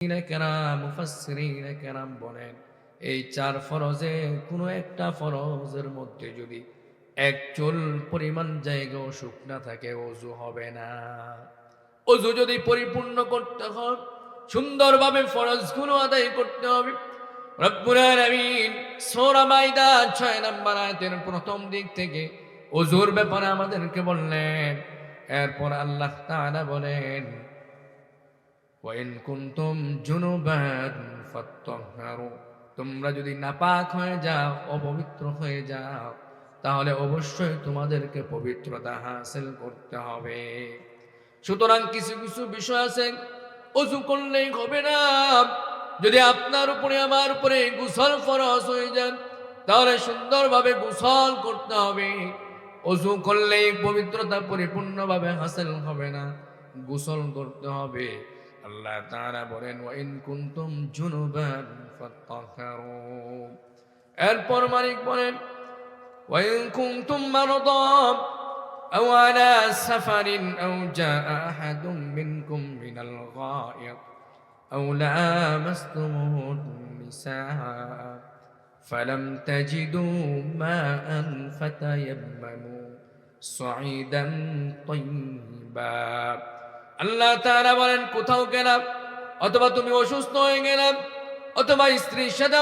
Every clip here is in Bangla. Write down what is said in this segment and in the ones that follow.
কেরাম মুফাসসিরিন কেরাম বলেন, এই চার ফরজে কোনো একটা ফরজের মধ্যে যদি এক চুল পরিমাণ জায়গাও শুকনা থাকে ওযু হবে না। ওযু যদি পরিপূর্ণ করতে হয়, সুন্দরভাবে ফরজগুলো আদায় করতে হবে। রব্বুল আলামিন সূরা মাইদা ৬ নম্বর আয়াতের প্রথম দিক থেকে ওযুর ব্যাপারে আমাদেরকে বললেন। এরপর আল্লাহ তাআলা বলেন, ওয়াইন কুনতুম জুনুবান ফাত্তাহহারু, তোমরা যদি নাপাক হয়ে যাও, অপবিত্র হয়ে যাও, তাহলে অবশ্যই তোমাদেরকে পবিত্রতা হাসিল করতে হবে। সুতরাং কিছু কিছু বিষয় আছে ওযু করলেই হবে না। যদি আপনার উপরে আমার উপরে গোসল ফরজ হয়ে যায়, তাহলে সুন্দরভাবে গোসল করতে হবে। ওযু করলেই পবিত্রতা পরিপূর্ণভাবে হাসিল হবে না, গোসল করতে হবে। আল্লাহ তাআলা বলেন, ওয়াইন কুনতুম জুনুবান ফাত্তাহহারু। এরপর মালিক বলেন, ওয়াইন কুনতুম মারদা আও আলা সাফারিন আও জাআ আহাদুম মিনকুম মিনাল গায়ত আও লামাসতুমুন নিসা ফালাম তাজিদু মাআন ফাতায়াম্মামু সাঈদান তাইয়্যিবা। আল্লাহ তাআলা বলেন, কোথাও গেলাম অথবা তুমি অসুস্থ হয়ে গেলাম, অথবা স্ত্রীর সাথে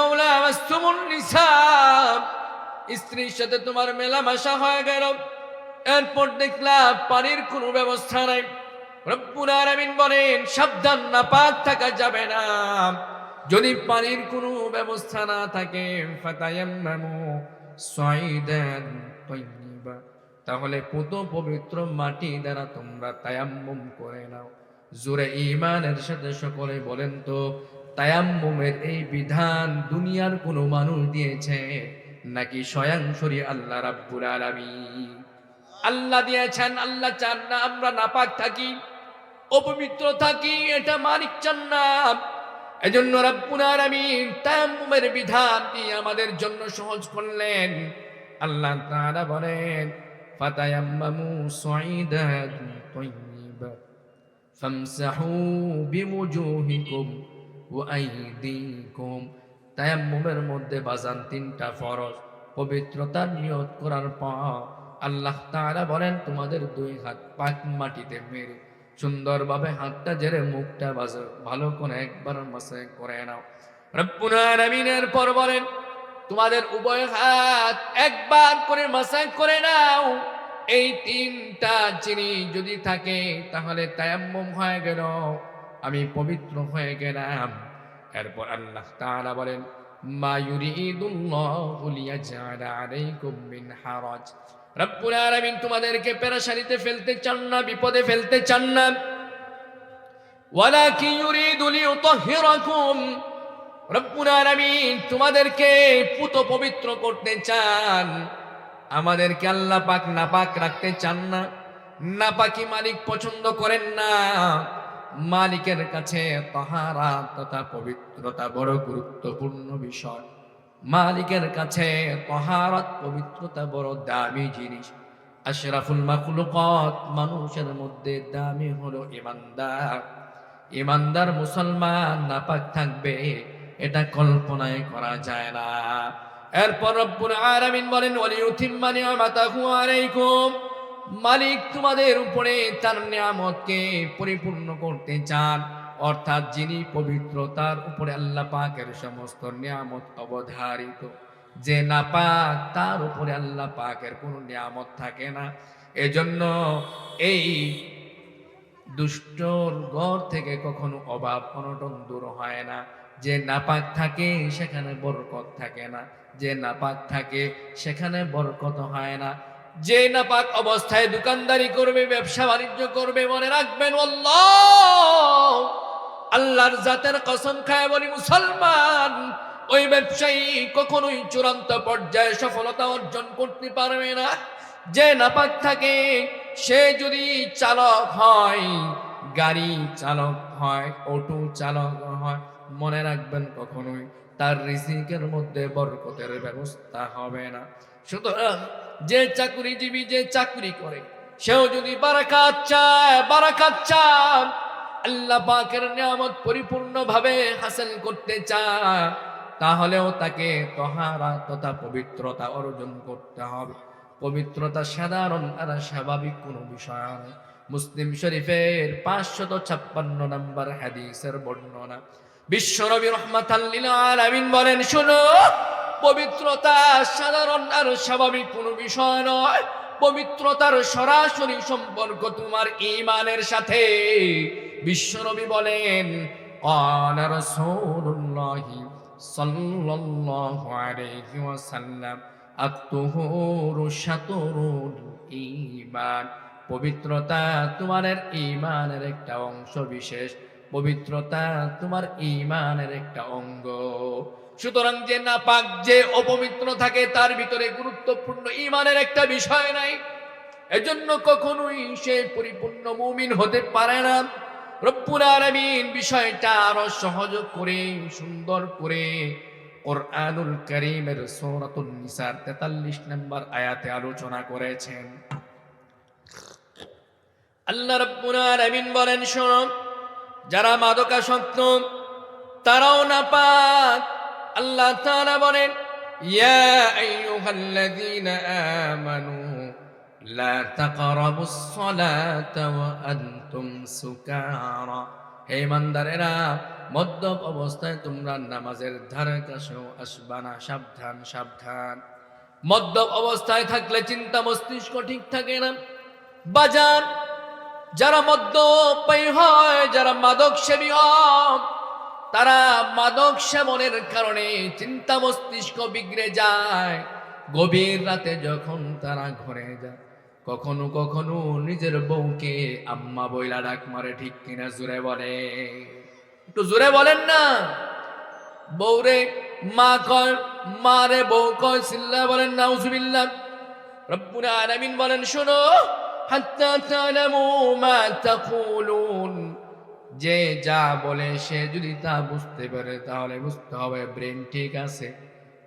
স্ত্রীর সাথে তোমার মেলামেশা হয়ে গেল, এরপর দেখলাম পানির কোনো ব্যবস্থা নাই। রব্বুল আলামিন বলেন, সাবধান, নাপাক থাকা যাবে না। যদি পানির কোনো ব্যবস্থা না থাকে, ফাতায়াম্মামু সাঈদান তাইয়্যিবা, তাহলে পুত পবিত্র মাটি দ্বারা তোমরা তায়াম্মুম করে নাও। জোরে ঈমানের সাথে সকলে বলেন তো, তায়াম্মুমের এই বিধান দুনিয়ার কোনো মানুষ দিয়েছে নাকি স্বয়ংসরি আল্লাহ রাব্বুল আলামিন? আল্লাহ দিয়েছেন। আল্লাহ চান না আমরা নাপাক থাকি, অপবিত্র থাকি, এটা মালিক চান না। এজন্য রাব্বুল আলামিন তায়াম্মুমের বিধান দিয়ে আমাদের জন্য সহজ করলেন। আল্লাহ তাআলা বলেন, ফাতায়াম্মামু সাঈদান তাইয়্যিবা ফামসাহু বিওুজুহিকুম ওয়া আইদিকুম। তায়াম্মুমের মধ্যে বাজান তিনটা ফরজ। পবিত্রতার নিয়ত করার পর আল্লাহ তাআলা বলেন, তোমাদের দুই হাত পাক মাটিতে মেরে সুন্দরভাবে হাতটা জেরে মুখটা ভালো করে একবার মাসাজ করে নাও। রব্বুল আলামিনের পর বলেন, তোমাদের উভয় হাত একবার করে মাসাজ করে নাও। এই তিনটা জিনিস যদি থাকে তাহলে তায়াম্মুম হয়ে গেল, আমি পবিত্র হয়ে গেলাম। এরপর আল্লাহ তাআলা বলেন, মা ইউরিদুল্লাহু লিয়াজআলা আলাইকুম মিন হারাজ। রব্বুল আলামিন তোমাদেরকে পেরেশানিতে ফেলতে চান না, বিপদে ফেলতে চান না। ওয়ালাকিন ইউরিদু লিইউতাহহিরাকুম, রব্বুল আলামিন তোমাদেরকে পুত পবিত্র করতে চান। আমাদেরকে আল্লাহ পাক নাপাক রাখতে চান না। নাপাকি মালিক পছন্দ করেন না। মালিকের কাছে তাহারাত তথা পবিত্রতা বড় গুরুত্বপূর্ণ বিষয়। মালিকের কাছে তাহারাত পবিত্রতা বড় দামি জিনিস। আশরাফুল মাখলুকাত, মানুষের মধ্যে দামি হলো ঈমানদার। ঈমানদার মুসলমান নাপাক থাকবে, এটা কল্পনায় করা যায় না। এরপর রব্বুল আলামিন বলেন, ওয়ালিউতিম্মা নি'মাতাহু আলাইকুম, মালিক তোমাদের উপরে তার নিয়ামতকে পরিপূর্ণ করতে চান। অর্থাৎ যিনি পবিত্র তার উপরে আল্লাহ পাকের সমস্ত নিয়ামত অবধারিত। যে নাপাক তার উপরে আল্লাহ পাকের কোনো নিয়ামত থাকে না। এজন্য এই দুষ্টর ঘর থেকে কখনো অভাব অনটন দূর হয় না। যে নাপাক থাকে সেখানে বরকত থাকে না, যে নাপাক থাকে সেখানে বরকত হয় না। যে নাপাক অবস্থায় দোকানদারি করবে, ব্যবসা বাণিজ্য করবে, মনে রাখবেন, আল্লাহ, আল্লাহর জাতের কসম খায় বলি মুসলমান, ওই ব্যবসায়ী কখনোই চূড়ান্ত পর্যায়ে সফলতা অর্জন করতে পারবে না। যে নাপাক থাকে সে যদি চালক হয়, গাড়ি চালক হয়, অটো চালক হয়, মনে রাখবেন কখনোই তার রিজিকের মধ্যে বরকতের ব্যবস্থা হবে না। সুতরাং যে চাকরিজীবী যে চাকরি করে সেও যদি বারাকাত চায়, আল্লাহ পাকের নিয়ামত পরিপূর্ণভাবে হাসিল করতে চায়, তাহলেও তাকে তাহারা তথা পবিত্রতা অর্জন করতে হবে। পবিত্রতা সাধারণ আর স্বাভাবিক কোনো বিষয় নয়। মুসলিম শরীফের 556 নম্বর হাদিসের বর্ণনা। বিশ্বনবী রাহমাতাল লিল আলামিন বলেন, শোনো, পবিত্রতা সাধারণ আর স্বাভাবিক কোনো বিষয় নয়। পবিত্রতার সরাসরি সম্পর্ক তোমার ঈমানের সাথে। বিশ্বনবী বলেন, ক্বালা রাসূলুল্লাহি সাল্লাল্লাহু আলাইহি ওয়াসাল্লাম, আত-তুহুরু শাতরুল ঈমান। পবিত্রতা তোমার ঈমানের একটা অংশ বিশেষ। পবিত্রতা তোমার ঈমানের একটা অঙ্গ। সুতরাং যে নাপাক, যে অপবিত্র থাকে, তার ভিতরে গুরুত্বপূর্ণ ঈমানের একটা বিষয় নাই। এজন্য কখনোই সে পরিপূর্ণ মুমিন হতে পারে না। রব্বুল আলামিন বিষয়টা আরো সহজ করে, সুন্দর করে কুরআনুল কারীমের সূরাতুন নিসার 43 নম্বর আয়াতে আলোচনা করেছেন। আল্লাহ রাব্বুল আলামিন বলেন, শোনো, যারা মাদকাসক্ত তারাও নাপাক। আল্লাহ তাআলা বলেন, ইয়া আইয়ুহাল্লাযীনা আমানু লা তাকরাবুস সালাতা ওয়া আনতুম সুকারা। হে ইমানদারেরা, মদ্যপ অবস্থায় তোমরা নামাজের ধারে কাছেও আসবা না। সাবধান, সাবধান। মদ্যপ অবস্থায় থাকলে চিন্তা মস্তিষ্ক ঠিক থাকে না। বাজার, যারা মদ্যপায়ী হয়, যারা মাদক সেবী হয়, তারা মাদক সেবনের কারণে চিন্তা মস্তিষ্ক বিগড়ে যায়। গভীর রাতে যখন তারা ঘরে যায়, কখনো কখনো নিজের বউকে আম্মা বইলা ডাক মারে। ঠিক কিনা? জোরে বলে, একটু জোরে বলেন না। বউরে মা কয়, মা রে বউ কয়, চিল্লা বলেন নাউজুবিল্লাহ। রব্বুল আলামিন বলেন, শোনো, হাত্তা তা'লামু মা তাকুলুন। যে যা বলে সে যদি তা বুঝতে পারে তাহলে বুঝতে হবে ব্রেন ঠিক আছে।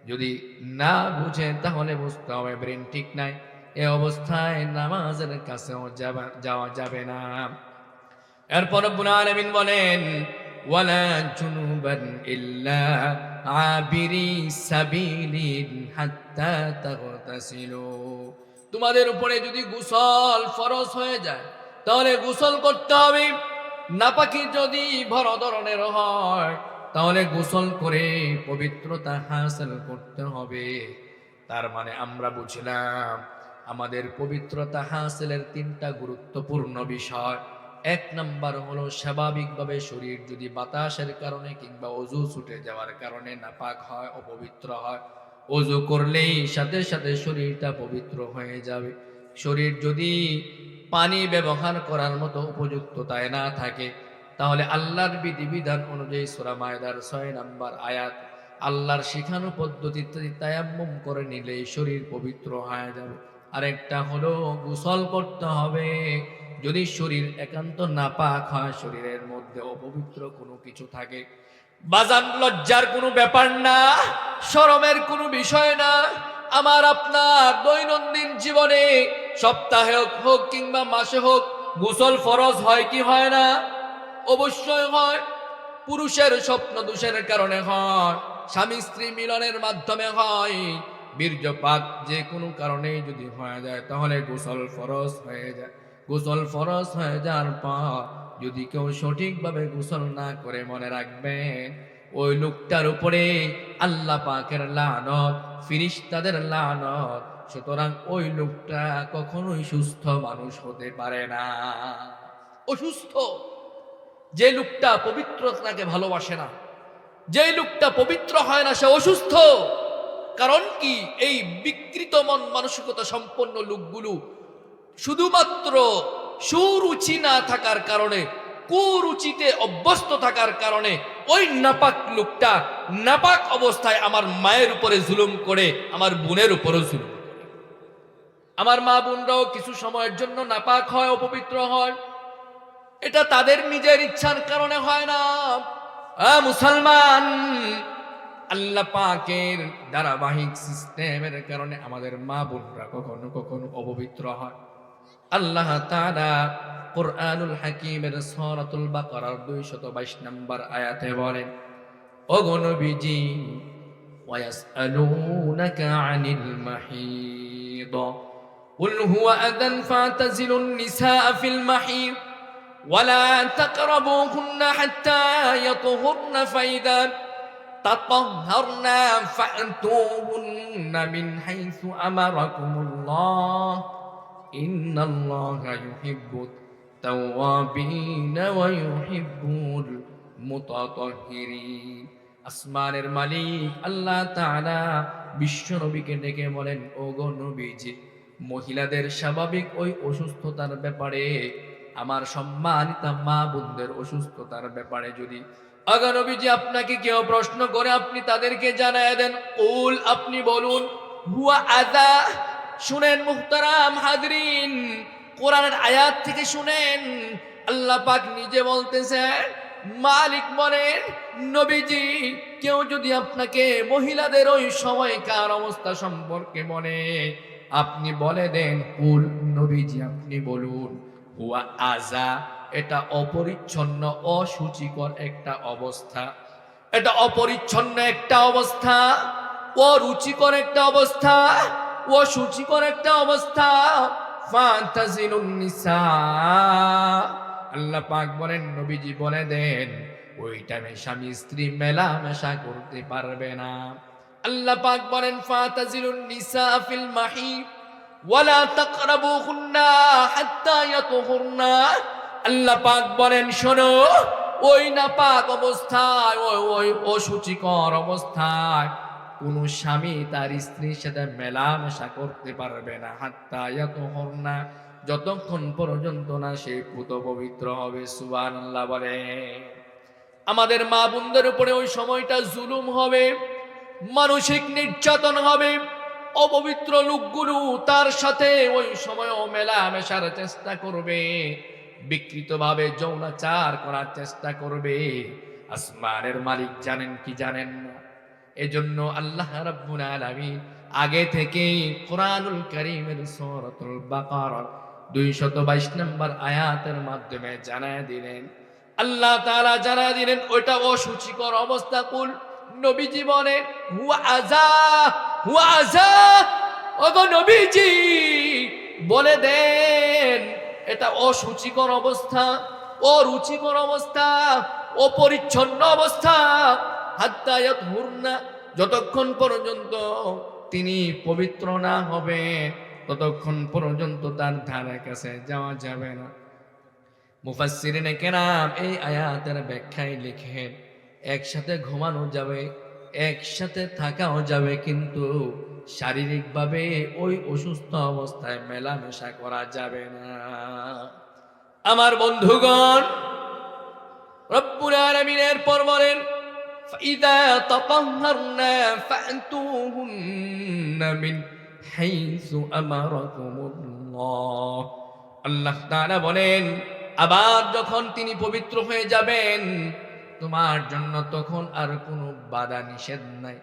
যদি না বুঝে তাহলে বুঝতে হবে ব্রেন ঠিক নাই। এই অবস্থায় নামাজের কাছেও যাওয়া যাবে না। এরপর রব্বুল আলামিন বলেন, ওয়ালা জুনুবান ইল্লা আবিরি সাবিলিন হাত্তা তাগতাসিলু। তোমাদের উপরে যদি গোসল ফরজ হয়ে যায় তাহলে গোসল করতে হবে। নাপাকি যদি বড় ধরনের হয় তাহলে গোসল করে পবিত্রতা হাসিল করতে হবে। তার মানে আমরা বুঝলাম আমাদের পবিত্রতা হাসিলের 3টা গুরুত্বপূর্ণ বিষয়। 1 নাম্বার হলো স্বাভাবিকভাবে শরীর যদি বাতাসের কারণে কিংবা ওযু ছুটে যাওয়ার কারণে নাপাক হয়, অপবিত্র হয়, ওযু করলেই সাথে সাথে শরীরটা পবিত্র হয়ে যাবে। শরীর যদি পানি ব্যবহার করার মতো উপযুক্ততায় না থাকে তাহলে আল্লাহর বিধিবিধান অনুযায়ী সূরা মায়দার 6 নম্বর আয়াত, আল্লাহর শিখানো পদ্ধতিতে তায়াম্মুম করে নিলেই শরীর পবিত্র হয়ে যাবে। আরেকটা হলো গোসল করতে হবে। যদি শরীর একান্ত নাপাক হয়, শরীরের মধ্যে অপবিত্র কোনো কিছু থাকে, বাজান লজ্জার কোনো ব্যাপার না, শরমের কোনো বিষয় না। আমার আপনার দৈনন্দিন জীবনে সপ্তাহে হোক কিংবা মাসে হোক গোসল ফরজ হয় কি হয় না? অবশ্যই হয়। পুরুষের স্বপ্ন দোষের কারণে হয়, স্বামী স্ত্রী মিলনের মাধ্যমে হয়, বীর্যপাত যে কোনো কারণেই যদি হয়ে যায় তাহলে গোসল ফরজ হয়ে যায়। গোসল ফরজ হয়ে যাওয়ার পর যদি কেউ সঠিকভাবে গোসল না করে, মনে রাখবেন ওই লোকটার উপরে আল্লাহ পাকের লানত, ফেরেশতাদের লানত। সুতরাং ওই লোকটা কখনোই সুস্থ মানুষ হতে পারে না, অসুস্থ। যে লোকটা পবিত্রতাকে ভালোবাসে না, যে লোকটা পবিত্র হয় না, সে অসুস্থ। কারণ কি? এই বিকৃত মন মানসিকতা সম্পন্ন লোকগুলো শুধুমাত্র সুরুচি না থাকার কারণে, কুরুচিতে অভ্যস্ত থাকার কারণে ওই নাপাক লোকটা নাপাক অবস্থায় আমার মায়ের উপরে জুলুম করে, আমার বোনের উপরে জুলুম করে। আমার মা বোনরাও কিছু সময়ের জন্য নাপাক হয়, অপবিত্র হয়। এটা তাদের নিজের ইচ্ছার কারণে হয় না। মুসলমান, আল্লাহ পাকের ধারাবাহিক সিস্টেমের কারণে আমাদের মা বোনরা কখনো কখনো অপবিত্র হয়। আল্লাহ তাআলা কুরআনুল হাকীমের সূরাতুল বাকারার 222 নম্বর আয়াতে বলেন, ওগো নবীজি, ওয়ায়াসআলুনাকা আনিল মাহিদ কুল হুয়া আযান ফাতাজিলুন নিসা ফিল মাহিদ ওয়ালা তাকরাবুহুন্না হাত্তা ইয়াতহুরনা ফাইদা তাতাহহারনা ফা'তুহুন্না মিন হাইসু আমারাকুমুল্লাহ ইন্নাল্লাহা ইউহিব্বুত তাওয়াবিনা ওয়া ইউহিব্বুল মুতাতাহহিরিন। আসমানের মালিক আল্লাহ তাআলা বিশ্ব নবীকে ডেকে বলেন, ওগো নবীজি, মহিলাদের স্বাভাবিক ওই অসুস্থতার ব্যাপারে, আমার সম্মানিত মা বোনদের অসুস্থতার ব্যাপারে যদি ওগো নবীজি আপনাকে কেউ প্রশ্ন করে আপনি তাদেরকে জানায় দেন, কুল, আপনি বলুন, হুয়া আযা। শুনেন মুহতারাম হাজরিন, কোরআনের আয়াত থেকে শুনেন, আল্লাহ পাক নিজে বলতেছেন, মালিক বলেন, নবীজি, কেউ যদি আপনাকে মহিলাদের ওই সময়কার অবস্থা সম্পর্কে বলে, আপনি বলে দেন, কুল, নবীজি আপনি বলুন, হুয়া আযা, এটা অপরিচ্ছন্ন অসুচিকর একটা অবস্থা, এটা অপরিচ্ছন্ন একটা অবস্থা, অরুচিকর একটা অবস্থা, অসুচিকর একটা অবস্থা। ফাতাজিলুন নিসা, আল্লাহ পাক বলেন, নবীজি বলে দেন, ওই টাইমে স্বামী স্ত্রী মেলামেশা করতে পারবে না। আল্লাহ পাক বলেন, ফাতাজিলুন নিসা ফিল মাহিদ ওয়ালা তাকরাবুহুন্না হাত্তা ইয়াতহুরনা। আল্লাহ পাক বলেন, শোনো, ওই নাপাক অবস্থায়, ওই অসুচিকর অবস্থায় কোন স্বামী তার স্ত্রীর সাথে মেলামেশা করতে পারবে না, হাত্তা ইয়াতহুরনা, যতক্ষণ পর্যন্ত না সে পুত পবিত্র হবে। সুবহানাল্লাহ বলে। আমাদের মা বোনদের উপরে ওই সময়টা জুলুম হবে, মানসিক নির্যাতন হবে। অপবিত্র লোকগুলো তার সাথে ওই সময় মেলামেশার চেষ্টা করবে, বিকৃতভাবে যৌনাচার করার চেষ্টা করবে। আসমানের মালিক জানেন কি জানেন না? এজন্য আল্লাহ রাব্বুল আলামিন আগে থেকেই কোরআনুল কারীমের সূরাতুল বাকারার 222 নম্বর আয়াতের মাধ্যমে জানায় দিলেন, আল্লাহ তাআলা জানায় দিলেন, ওইটা অসুচিকর অবস্থা। কুল, নবীজি বলেন, হুয়া আযা, হুয়া আযা। ওগো নবীজি বলে দেন, এটা অসুচিকর অবস্থা, অরুচিকর অবস্থা, অপরিচ্ছন্ন অবস্থা। হাত্তা ইয়াতহুরনা, যতক্ষণ পর্যন্ত তিনি পবিত্র না হবে ততক্ষণ পর্যন্ত তার ধারে কাছে যাওয়া যাবে না। মুফাসসিরিনে কেরাম এই আয়াতের ব্যাখ্যায় লিখেন, একসাথে ঘুমানো যাবে, একসাথে থাকাও যাবে, কিন্তু শারীরিকভাবে ওই অসুস্থ অবস্থায় মেলামেশা করা যাবে না। আমার বন্ধুগণ, রব্বুল আলামিন এরপর বলেন, ফাইদা তাতাহহারনা ফা'তুহুন্না মিন হাইসু আমারাকুমুল্লাহ। আল্লাহ তাআলা বলেন, আবার যখন তিনি পবিত্র হয়ে যাবেন তোমার জন্য তখন আর কোনো বাধা নিষেধ নাই।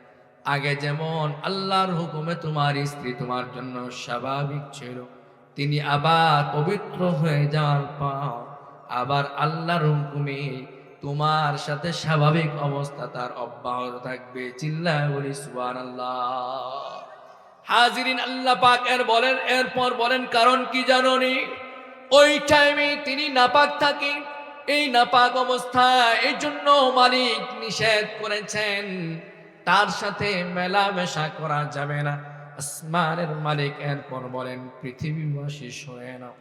আগে যেমন আল্লাহর হুকুমে তোমার স্ত্রী তোমার জন্য স্বাভাবিক ছিল, তিনি আবার পবিত্র হয়ে যাওয়ার পর আবার আল্লাহর হুকুমে তোমার সাথে স্বাভাবিক অবস্থা তার অব্যাহত থাকবে। চিল্লায় বলি সুবহানাল্লাহ। হাজিরিন, আল্লাহ পাক এরপর বলেন, কারণ কি জানোনি? ওই টাইমে তিনি নাপাক থাকে, এই নাপাক অবস্থায় এই জন্য মালিক নিষেধ করেছেন, তার সাথে মেলামেশা করা যাবে না। আসমানের মালিক এরপর বলেন, পৃথিবীবাসী শুনে নাও,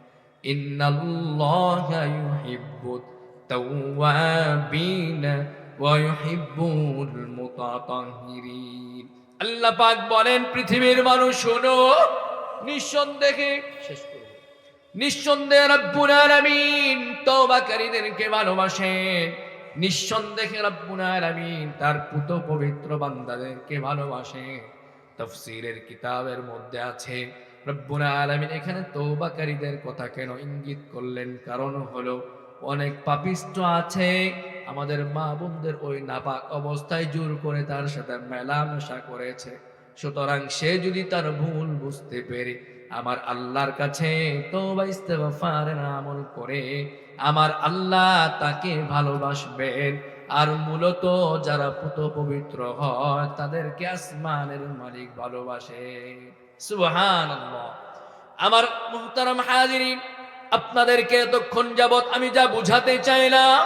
ইন্নাল্লাহা ইউহিব্বুত তাওয়াবিনা ওয়া ইউহিব্বুল মুতাতাহহিরিন। আল্লাহ পাক বলেন, পৃথিবীর মানুষ শোনো, নিঃসন্দেহে নিঃসন্দেহে রব্বুল আলামিন তওবাকারীদেরকে ভালোবাসেন। নিঃসন্দেহে রব্বুল আলামিন তার পুত পবিত্র বান্দাদেরকে ভালোবাসেন। তাফসীরের কিতাবের মধ্যে আছে, রব্বুল আলামিন এখানে তওবাকারীদের কথা কেন ইঙ্গিত করলেন? কারণ হলো, অনেক পাপিষ্ট আছে, আমাদের মা বোনদের ওই নাপাক অবস্থায় জোর করে তার সাথে মেলামেশা করেছে। সুতরাং সে যদি তার ভুল বুঝতে পেরে আমার আল্লাহর কাছে তওবা ইস্তেগফারের আমল করে আমার আল্লাহ তাকে ভালোবাসবেন। আর মূলত যারা পুত পবিত্র হয় তাদেরকে আসমানের মালিক ভালোবাসে। সুবহানাল্লাহ। আমার মুহতারাম হাজিরিন, আপনাদেরকে এতক্ষণ যাবৎ আমি যা বুঝাতে চাইলাম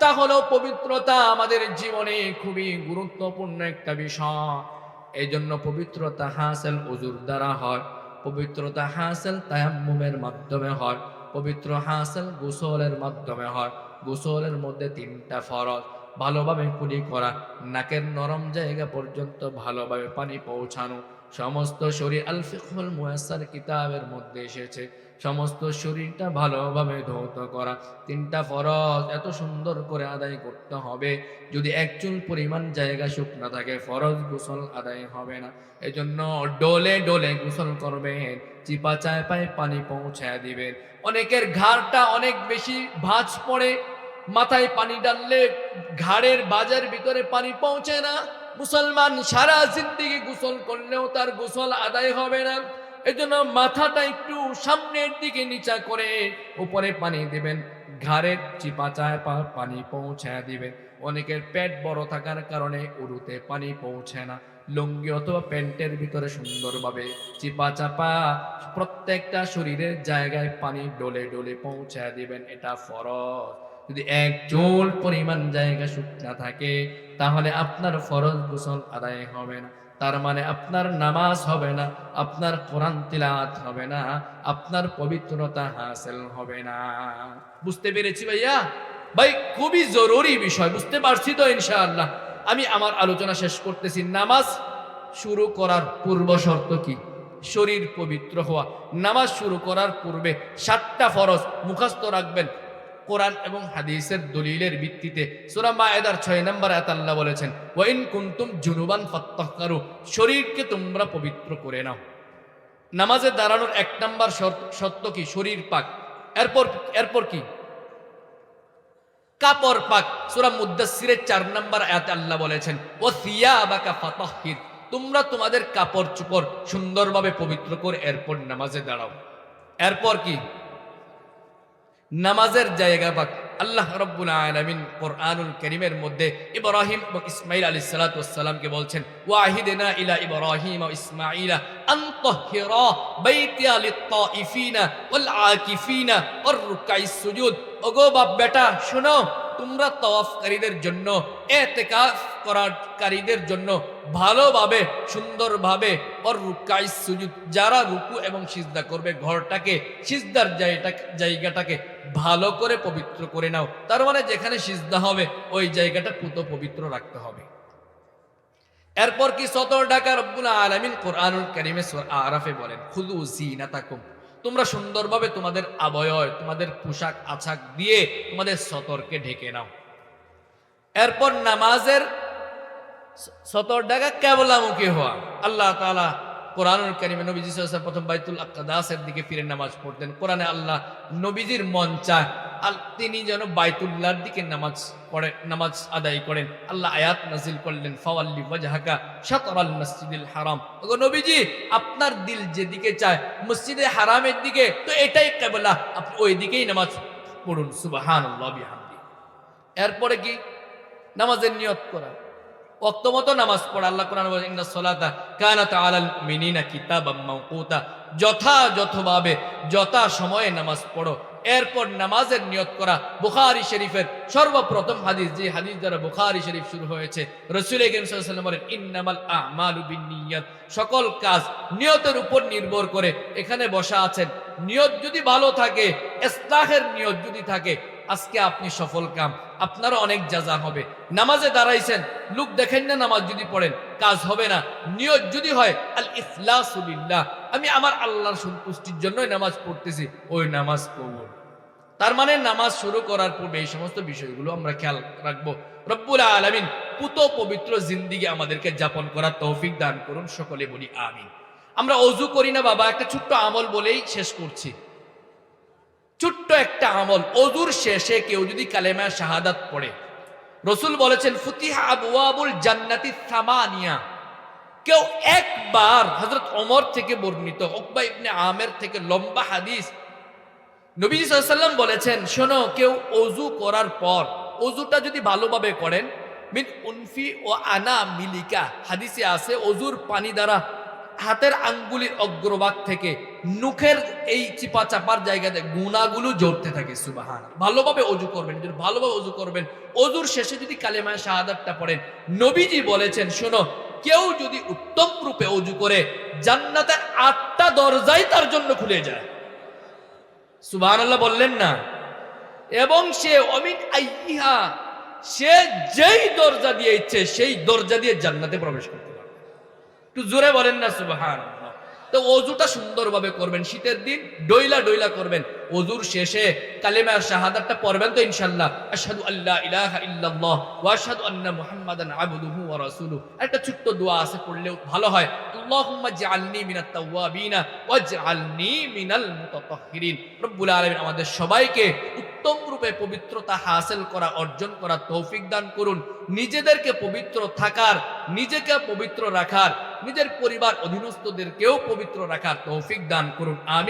তা হলো পবিত্রতা আমাদের জীবনে খুবই গুরুত্বপূর্ণ একটা বিষয়। এই জন্য পবিত্রতা হাসিল ওযুর দ্বারা হয়, পবিত্রতা হাসিল তায়াম্মুমের মাধ্যমে হয়, পবিত্র হাসিল গোসলের মাধ্যমে হয়। গোসলের মধ্যে 3টা ফরজ: ভালোভাবে কুলি করা, নাকের নরম জায়গা পর্যন্ত ভালোভাবে পানি পৌঁছানো, সমস্ত শরীর আল ফিকহুল মুয়াসসার কিতাবের মধ্যে এসেছে সমস্ত শরীরটা ভালোভাবে ধৌত করা। 3টা ফরজ এত সুন্দর করে আদায় করতে হবে, যদি এক চুল পরিমাণ জায়গা শুকনা থাকে ফরজ গোসল আদায় হবে না। এজন্য ডোলে ডোলে গোসল করবেন, চিপা চাপায় পানি পৌঁছায় দিবেন। অনেকের ঘাড়টা অনেক বেশি ভাঁজ পড়ে, মাথায় পানি ডাললে ঘাড়ের বাজের ভিতরে পানি পৌঁছে না। মুসলমান সারা জিন্দেগি গোসল করলেও তার গোসল আদায় হবে না। এজন্য মাথাটা একটু সামনের দিকে নিচা করে উপরে পানি দিবেন, ঘাড়ের চিপা চাপা পানি পৌঁছায় দিবেন। অনেকের পেট বড় থাকার কারণে উরুতে পানি পৌঁছে না, লুঙ্গি অথবা প্যান্টের ভিতরে সুন্দরভাবে চিপা চাপা প্রত্যেকটা শরীরের জায়গায় পানি ডলে ডলে পৌঁছায় দিবেন, এটা ফরজ। যদি এক চুল পরিমাণ জায়গা শুকনা থাকে তাহলে আপনার ফরজ গোসল আদায় হবে না। তার মানে আপনার নামাজ হবে না, আপনার কোরআন তিলাওয়াত হবে না, আপনার পবিত্রতা হাসিল হবে না। বুঝতে পেরেছি ভাইয়া? ভাই খুবই জরুরি বিষয়, বুঝতে পারছি তো ইনশাআল্লাহ? আমি আমার আলোচনা শেষ করতেছি। নামাজ শুরু করার পূর্ব শর্ত কি? শরীর পবিত্র হওয়া। নামাজ শুরু করার পূর্বে 7টা ফরজ মুখস্থ রাখবেন কোরআন এবং হাদিসের দলিলের ভিত্তিতে। সূরা মায়েদার 6 নম্বর আয়াতে আল্লাহ বলেছেন, ওয়া ইন কুনতুম জুনুবান ফাত্তাহহারু, শরীরকে তোমরা পবিত্র করে নাও। নামাজে দাঁড়ানোর 1 নম্বর শর্ত কি? শরীর পাক। এরপর কি? কাপড় পাক। সূরা মুদ্দাসসিরের 4 নম্বর আয়াতে আল্লাহ বলেছেন, ওয়া সিয়াবাকা ফাতাহহির, তোমরা তোমাদের কাপড় চোপড় সুন্দরভাবে পবিত্র করে এরপর নামাজে দাঁড়াও। এরপর কি? নামাজের জায়গা পাক। আল্লাহ রাব্বুল আলামিন কোরআনুল কারীমের মধ্যে ইব্রাহিম এবং ইসমাঈল আলাইহিস সালাতু ওয়াস সালামকে বলছেন, ওয়াহিদনা ইলা ইব্রাহিম ওয়া ইসমাঈলা আন তাহহিরা বাইতিয়া লিত-তাইফিনা ওয়াল আকিফিনা ওয়ার রুকাইস সুজুদ। ওগো বাপ বেটা শোনো, তোমরা তাওয়াফকারীদের জন্য, ইতিকাফ করাকারীদের জন্য ভালোভাবে সুন্দরভাবে ওর রুকাইস সুজুদ, যারা রুকু এবং সিজদা করবে ঘরটাকে, সিজদার জায়গাটাকে ভালো করে পবিত্র করে নাও। তার মানে যেখানে সিজদা হবে ওই জায়গাটা পুত পবিত্র রাখতে হবে। এরপর কি? সতর ঢাকা। রব্বুল আলামিন কোরআনুল কারীমে সূরা আরাফে বলেন, খুযু যিনাতাকুম, তোমরা সুন্দরভাবে তোমাদের আবয়ব, তোমাদের পোশাক আছাক দিয়ে তোমাদের সতরকে ঢেকে নাও। এরপর নামাজের সতর ঢাকা কিবলামুখী হওয়া। আল্লাহ তাআলা কোরআনুল কারীমে নবীজি সাল্লাল্লাহু আলাইহি ওয়াসাল্লাম প্রথম বাইতুল আকদাসের দিকে ফিরে নামাজ পড়তেন। কোরআনে আল্লাহ নবীজির মন চায় তিনি যেন বাইতুল্লাহর দিকে নামাজ আদায় করেন। আল্লাহ আয়াত নাজিল করলেন, ফাওয়াল্লি ওয়াজহাকা শাতরাল মসজিদিল হারাম। ওগো নবীজি, আপনার দিল যেদিকে চায় মসজিদে হারামের দিকে, তো এটাই কিবলা, আপনি ওই দিকেই নামাজ পড়ুন। সুবহানাল্লাহ বিহামদি। এরপরে কি? নামাজের নিয়ত করা, ওয়াক্ত মতো নামাজ পড়া। আল্লাহ কোরআনে বলেন, ইন্নাস সালাতা কানাত আলাল মুমিনিনা কিতাবাম মাওকুতা, যথাযথভাবে যথা সময়ে নামাজ পড়ো। এরপর নামাজের নিয়ত করা। বুখারী শরীফের সর্বপ্রথম হাদিস, যে হাদিস দ্বারা বুখারী শরীফ শুরু হয়েছে, রাসূল কারীম সাল্লাল্লাহু আলাইহি ওয়াসাল্লাম বলেন, ইন্নামাল আ'মালু বিন্নিয়াত, সকল কাজ নিয়তের উপর নির্ভর করে। এখানে বসা আছেন, নিয়ত যদি ভালো থাকে, ইসলাহের নিয়ত যদি থাকে, আজকে আপনি সফল কাম, আপনারও অনেক জাযা হবে। নামাজে দাঁড়াইছেন, লোক দেখেন না, নামাজ যদি পড়েন কাজ হবে না। নিয়ত যদি হয় আল ইখলাসু লিল্লাহ, আমি আমার আল্লাহর সন্তুষ্টির জন্যই নামাজ পড়তেছি, ওই নামাজ কবুল। তার মানে নামাজ শুরু করার পূর্বে এই সমস্ত বিষয়গুলো আমরা খেয়াল রাখবো। রব্বুল আলামিন পুত পবিত্র জিন্দেগি আমাদেরকে যাপন করার তৌফিক দান করুন, সকলে বলি আমিন। আমরা ওযু করি না বাবা, একটা ছোট্ট আমল বলেই শেষ করছি। ছোট্ট একটা আমল, ওযুর শেষে কেউ যদি কালেমা শাহাদাত পড়ে, রাসূল বলেছেন, ফুতিহা আবওয়াবুল জান্নাতি সামানিয়া, কেউ একবার, হযরত ওমর থেকে বর্ণিত, উকবা ইবনে আমের থেকে লম্বা হাদিস, নবী সাল্লাল্লাহু আলাইহি ওয়াসাল্লাম বলেছেন, শোনো, কেউ ওযু করার পর, ওযুটা যদি ভালোভাবে করেন, মিন উনফি ও আনা মিলিকা, হাদিসে আছে ওযুর পানি দ্বারা হাতের আঙ্গুলির অগ্রভাগ থেকে নুখের এই চিপা চাপার জায়গাতে গুনাহগুলো ঝরতে থাকে। সুবহানাল্লাহ। ভালোভাবে ওযু করবেন, যদি ভালোভাবে ওযু করবেন, ওযুর শেষে যদি কালেমা শাহাদাতটা পড়েন, নবীজি বলেছেন, শোনো, কেউ যদি উত্তম রূপে ওযু করে, জান্নাতের 8টা দরজাই তার জন্য খুলে যায়। সুবহানাল্লাহ বললেন না? এবং সে অমিন আইহা, সে যেই দরজা দিয়ে ইচ্ছে সেই দরজা দিয়ে জান্নাতে প্রবেশ করতে পারবে। একটু জোরে বলেন না সুবহানাল্লাহ। তো ওযুটা সুন্দরভাবে করবেন, শীতের দিন ডইলা ডইলা করবেন, ওযুর শেষে কালেমা শাহাদাতটা পড়বেন তো ইনশাআল্লাহ, আশহাদু আল্লা ইলাহা ইল্লাল্লাহ ওয়া আশহাদু আন্না মুহাম্মাদান আবদুহু ওয়া রাসূলুহু। একটা ছোট্ট দোয়া আছে, পড়লেও ভালো হয়, আল্লাহুম্মা জাআলনি মিনাত তাওয়াবিনা ওয়াজআলনি মিনাল মুতাতাহহিরিন। রব্বুল আলামিন আমাদের সবাইকে উত্তম রূপে পবিত্রতা হাসিল করা, অর্জন করা তৌফিক দান করুন। নিজেদেরকে পবিত্র থাকার, নিজেকে পবিত্র রাখার, নিজের পরিবার অধীনস্থদেরকেও পবিত্র রাখার তৌফিক দান করুন। আমিন।